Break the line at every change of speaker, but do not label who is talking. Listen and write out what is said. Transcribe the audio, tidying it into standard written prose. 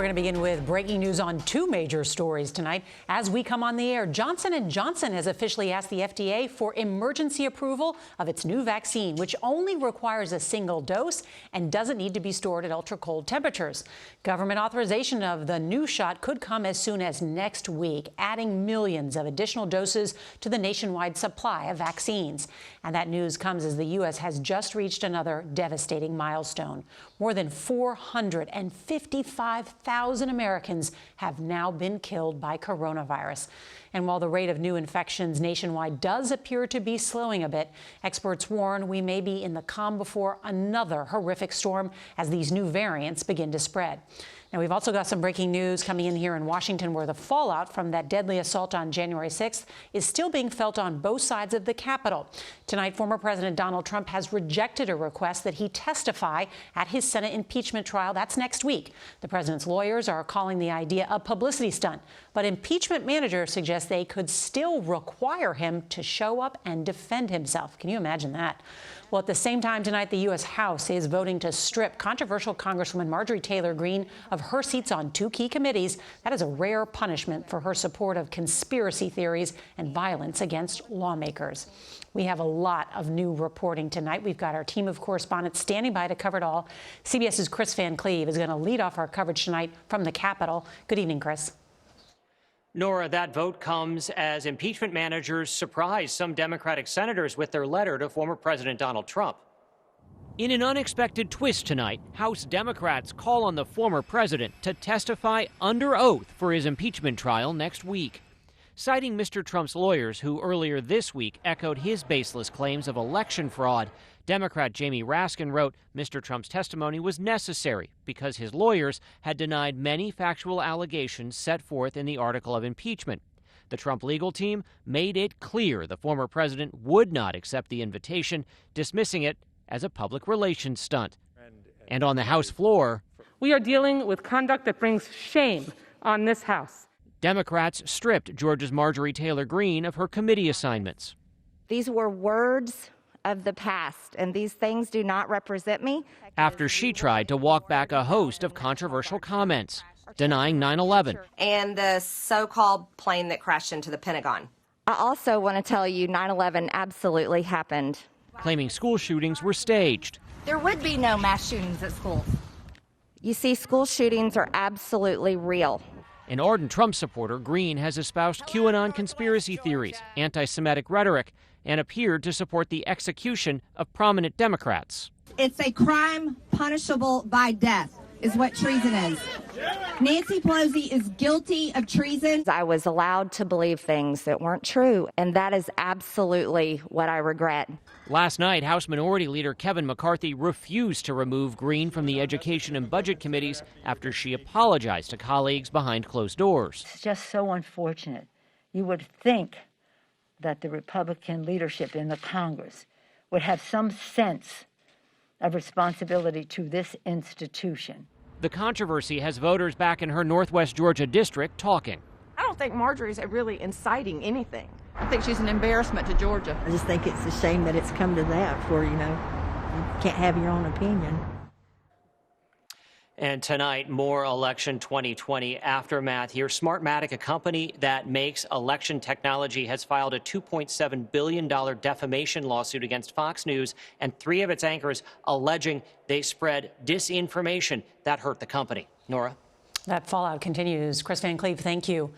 We're going to begin with breaking news on two major stories tonight. As we come on the air, Johnson & Johnson has officially asked the FDA for emergency approval of its new vaccine, which only requires a single dose and doesn't need to be stored at ultra-cold temperatures. Government authorization of the new shot could come as soon as next week, adding millions of additional doses to the nationwide supply of vaccines. And that news comes as the U.S. has just reached another devastating milestone. More than 455,000 Americans have now been killed by coronavirus. And while the rate of new infections nationwide does appear to be slowing a bit, experts warn we may be in the calm before another horrific storm as these new variants begin to spread. Now, we've also got some breaking news coming in here in Washington, where the fallout from that deadly assault on January 6th is still being felt on both sides of the Capitol. Tonight, former President Donald Trump has rejected a request that he testify at his Senate impeachment trial. That's next week. The president's lawyers are calling the idea a publicity stunt, but impeachment managers suggest they could still require him to show up and defend himself. Can you imagine that? Well, at the same time tonight, the U.S. House is voting to strip controversial Congresswoman Marjorie Taylor Greene of her seats on two key committees. That is a rare punishment for her support of conspiracy theories and violence against lawmakers. We have a lot of new reporting tonight. We've got our team of correspondents standing by to cover it all. CBS's Kris Van Cleave is going to lead off our coverage tonight from the Capitol. Good evening, Kris.
Nora, that vote comes as impeachment managers surprise some Democratic senators with their letter to former President Donald Trump. In an unexpected twist tonight, House Democrats call on the former president to testify under oath for his impeachment trial next week. Citing Mr. Trump's lawyers, who earlier this week echoed his baseless claims of election fraud, Democrat Jamie Raskin wrote Mr. Trump's testimony was necessary because his lawyers had denied many factual allegations set forth in the article of impeachment. The Trump legal team made it clear the former president would not accept the invitation, dismissing it as a public relations stunt. And on the House floor,
we are dealing with conduct that brings shame on this House.
Democrats stripped Georgia's Marjorie Taylor Greene of her committee assignments.
These were words of the past, and these things do not represent me.
After she tried to walk back a host of controversial comments, denying 9/11.
And the so-called plane that crashed into the Pentagon.
I also want to tell you 9/11 absolutely happened.
Claiming school shootings were staged.
There would be no mass shootings at schools.
You see, school shootings are absolutely real.
An ardent Trump supporter, Greene has espoused QAnon conspiracy theories, anti-Semitic rhetoric, and appeared to support the execution of prominent Democrats.
It's a crime punishable by death, is what treason is. Nancy Pelosi is guilty of treason.
I was allowed to believe things that weren't true, and that is absolutely what I regret.
Last night, House Minority Leader Kevin McCarthy refused to remove Greene from the Education and Budget committees after she apologized to colleagues behind closed doors.
It's just so unfortunate. You would think that the Republican leadership in the Congress would have some sense of responsibility to this institution.
The controversy has voters back in her Northwest Georgia district talking.
I don't think Marjorie's really inciting anything. I think she's an embarrassment to Georgia.
I just think it's a shame that it's come to that where, you can't have your own opinion.
And tonight, more election 2020 aftermath here. Smartmatic, a company that makes election technology, has filed a $2.7 billion defamation lawsuit against Fox News and three of its anchors, alleging they spread disinformation that hurt the company. Nora?
That fallout continues. Kris Van Cleave, thank you.